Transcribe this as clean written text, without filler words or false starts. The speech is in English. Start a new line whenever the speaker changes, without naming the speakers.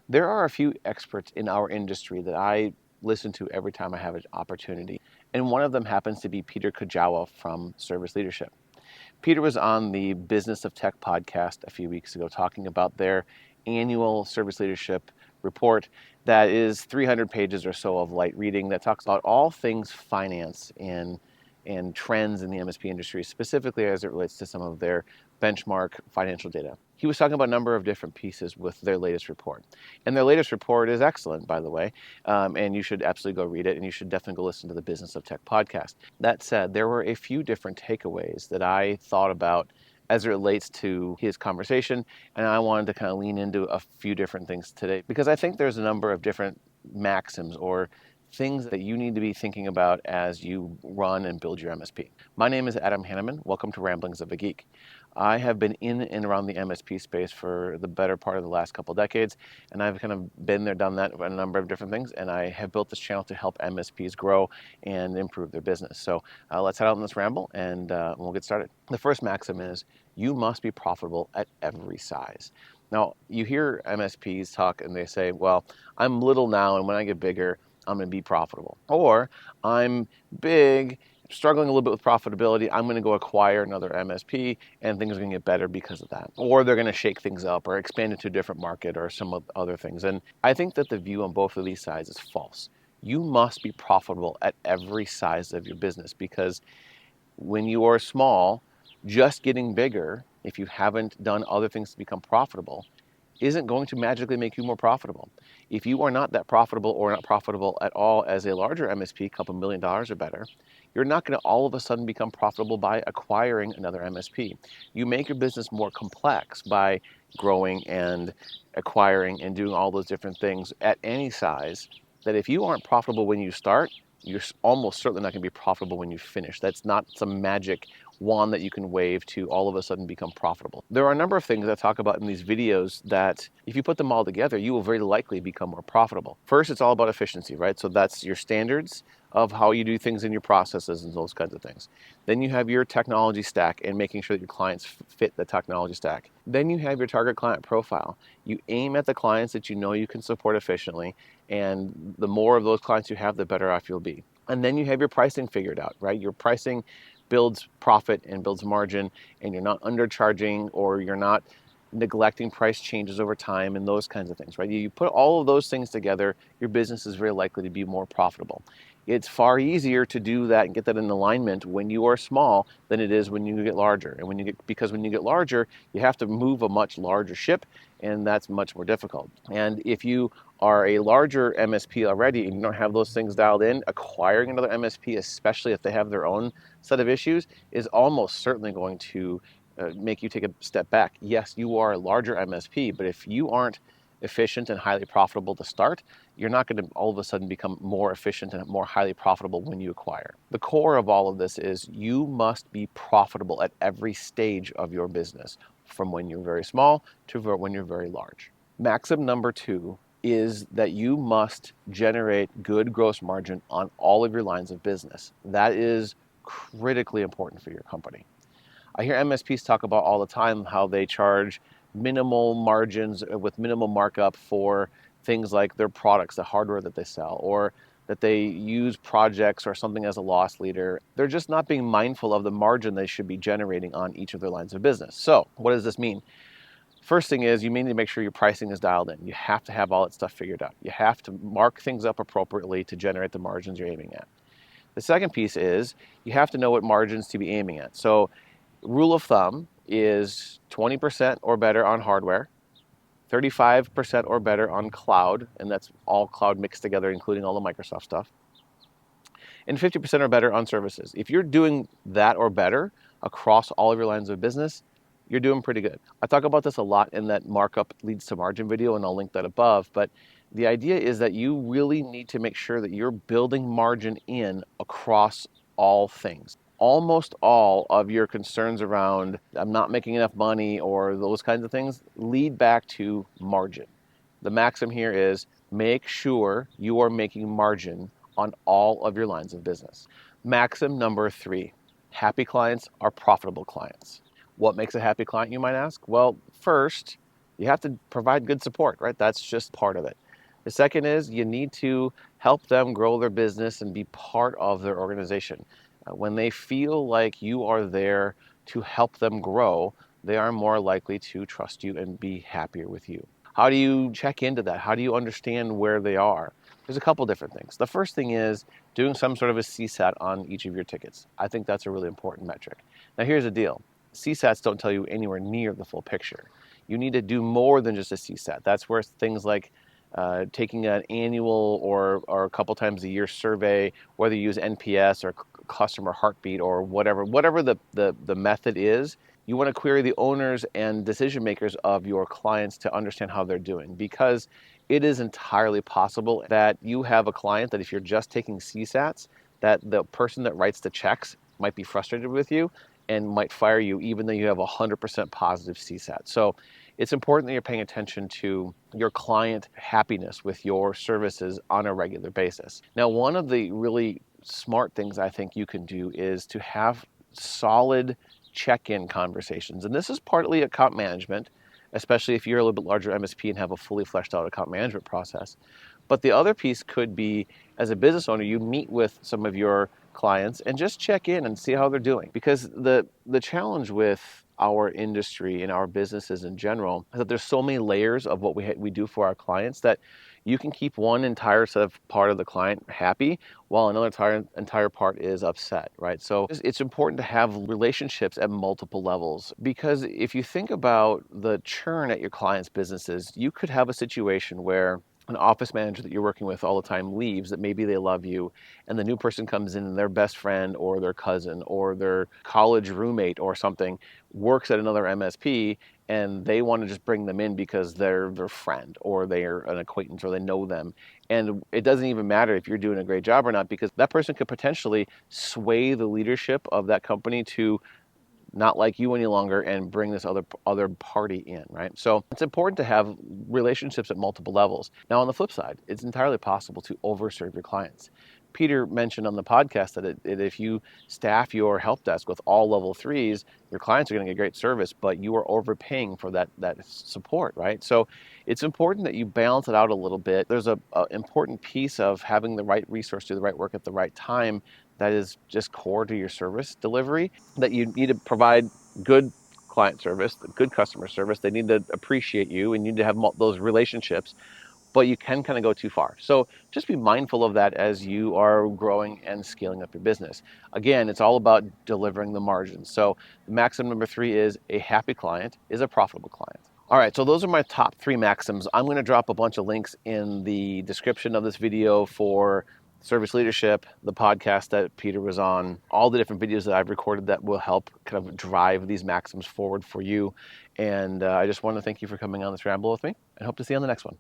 There are a few experts in our industry that I listen to every time I have an opportunity, and one of them happens to be Peter Kujawa from Service Leadership. Peter was on the Business of Tech podcast a few weeks ago talking about their annual service leadership report that is 300 pages or so of light reading that talks about all things finance and trends in the MSP industry, specifically as it relates to some of their benchmark financial data. He was talking about a number of different pieces with their latest report. And their latest report is excellent, by the way, and you should absolutely go read it, and you should definitely go listen to the Business of Tech podcast. That said, there were a few different takeaways that I thought about as it relates to his conversation, and I wanted to kind of lean into a few different things today because I think there's a number of different maxims or things that you need to be thinking about as you run and build your MSP. My name is Adam Hanneman. Welcome to Ramblings of a Geek. I have been in and around the MSP space for the better part of the last couple decades, and I've kind of been there, done that, a number of different things, and I have built this channel to help MSPs grow and improve their business. So let's head out on this ramble, and we'll get started. The first maxim is, you must be profitable at every size. Now, you hear MSPs talk and they say, well, I'm little now, and when I get bigger, I'm going to be profitable. Or I'm big, struggling a little bit with profitability, I'm going to go acquire another MSP and things are going to get better because of that. Or they're going to shake things up or expand into a different market or some other things. And I think that the view on both of these sides is false. You must be profitable at every size of your business because when you are small, just getting bigger, if you haven't done other things to become profitable, isn't going to magically make you more profitable. If you are not that profitable or not profitable at all as a larger MSP, a couple $1 million or better, you're not going to all of a sudden become profitable by acquiring another MSP. You make your business more complex by growing and acquiring and doing all those different things at any size that if you aren't profitable when you start, you're almost certainly not going to be profitable when you finish. That's not some magic wand that you can wave to all of a sudden become profitable. There are a number of things I talk about in these videos that if you put them all together, you will very likely become more profitable. First, it's all about efficiency, right? So that's your standards of how you do things in your processes and those kinds of things. Then you have your technology stack and making sure that your clients fit the technology stack. Then you have your target client profile. You aim at the clients that you know you can support efficiently, and the more of those clients you have, the better off you'll be. And then you have your pricing figured out, right? Your pricing builds profit and builds margin, and you're not undercharging or you're not neglecting price changes over time and those kinds of things, right? You put all of those things together, your business is very likely to be more profitable. It's far easier to do that and get that in alignment when you are small than it is when you get larger. And because when you get larger, you have to move a much larger ship, and that's much more difficult. And if you are a larger MSP already and you don't have those things dialed in, acquiring another MSP, especially if they have their own set of issues, is almost certainly going to make you take a step back. Yes, you are a larger MSP, but if you aren't efficient and highly profitable to start, you're not going to all of a sudden become more efficient and more highly profitable when you acquire. The core of all of this is you must be profitable at every stage of your business, from when you're very small to when you're very large. Maxim number 2 is that you must generate good gross margin on all of your lines of business. That is critically important for your company. I hear MSPs talk about all the time how they charge minimal margins with minimal markup for things like their products, the hardware that they sell, or that they use projects or something as a loss leader. They're just not being mindful of the margin they should be generating on each of their lines of business. So what does this mean? First thing is you need to make sure your pricing is dialed in. You have to have all that stuff figured out. You have to mark things up appropriately to generate the margins you're aiming at. The second piece is you have to know what margins to be aiming at. So rule of thumb is 20% or better on hardware, 35% or better on cloud, and that's all cloud mixed together, including all the Microsoft stuff, and 50% or better on services. If you're doing that or better across all of your lines of business, you're doing pretty good. I talk about this a lot in that markup leads to margin video, and I'll link that above, but the idea is that you really need to make sure that you're building margin in across all things. Almost all of your concerns around I'm not making enough money or those kinds of things lead back to margin. The maxim here is make sure you are making margin on all of your lines of business. Maxim number 3, happy clients are profitable clients. What makes a happy client, you might ask? Well, first, You have to provide good support, right? That's just part of it. The second is you need to help them grow their business and be part of their organization. When they feel like you are there to help them grow, they are more likely to trust you and be happier with you. How do you check into that? How do you understand where they are? There's a couple different things. The first thing is doing some sort of a CSAT on each of your tickets. I think that's a really important metric. Now, here's the deal. CSATs don't tell you anywhere near the full picture. You need to do more than just a CSAT. That's where things like taking an annual or a couple times a year survey, whether you use NPS or customer heartbeat or whatever the method is, you want to query the owners and decision makers of your clients to understand how they're doing, because it is entirely possible that you have a client that if you're just taking CSATs, that the person that writes the checks might be frustrated with you and might fire you even though you have 100% positive CSAT. So it's important that you're paying attention to your client happiness with your services on a regular basis. Now, one of the really smart things I think you can do is to have solid check-in conversations. And this is partly account management, especially if you're a little bit larger MSP and have a fully fleshed out account management process. But the other piece could be, as a business owner, you meet with some of your clients and just check in and see how they're doing. Because the challenge with our industry and our businesses in general is that there's so many layers of what we do for our clients that you can keep one entire set of part of the client happy while another entire part is upset, right? So it's important to have relationships at multiple levels, because if you think about the churn at your clients' businesses, you could have a situation where an office manager that you're working with all the time leaves, that maybe they love you, and the new person comes in and their best friend or their cousin or their college roommate or something works at another MSP, and they want to just bring them in because they're their friend or they're an acquaintance or they know them. And it doesn't even matter if you're doing a great job or not, because that person could potentially sway the leadership of that company to not like you any longer and bring this other party in, right? So it's important to have relationships at multiple levels. Now, on the flip side, it's entirely possible to overserve your clients. Peter mentioned on the podcast that if you staff your help desk with all level threes, your clients are going to get great service, but you are overpaying for that support, right? So it's important that you balance it out a little bit. There's a important piece of having the right resource do the right work at the right time that is just core to your service delivery, that you need to provide good client service, good customer service. They need to appreciate you and you need to have those relationships, but you can kind of go too far. So just be mindful of that as you are growing and scaling up your business. Again, it's all about delivering the margins. So the maxim number 3 is a happy client is a profitable client. All right, so those are my top 3 maxims. I'm going to drop a bunch of links in the description of this video for service leadership, the podcast that Peter was on, all the different videos that I've recorded that will help kind of drive these maxims forward for you. And I just want to thank you for coming on this ramble with me and hope to see you on the next one.